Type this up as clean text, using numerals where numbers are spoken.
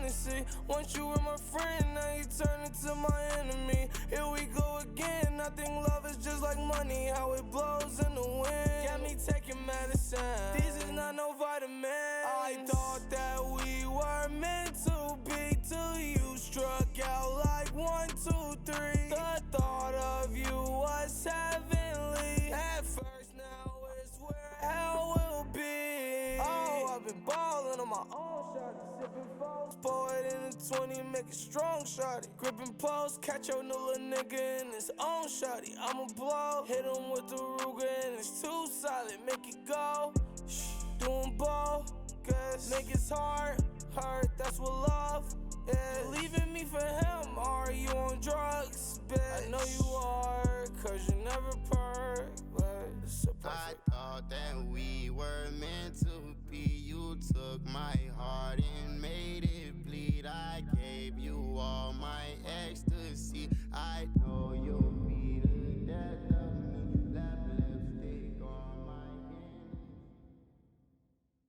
fantasy. Once you were my friend, now you turn into my enemy. Here we go again. I think love is just like money, how it blows in the wind. Got me taking medicine. These is not no vitamins. I thought that we were meant to be till you struck out like 1, 2, 3. The thought of you was heavenly at first, now it's where hell will be. Oh, I've been ballin' on my own, shawty, sippin' foes. Pour it in a 20, make it strong, shawty. Grippin' post, catch your new little nigga in his own, shawty. I'ma blow, hit him with the Ruger and it's too solid, make it go. Shh, doing bogus, make his heart hurt, that's what love is. Leaving me for him, or are you on drugs, bitch? I know you are, cause you never perk, but it's so perfect. I thought that we were meant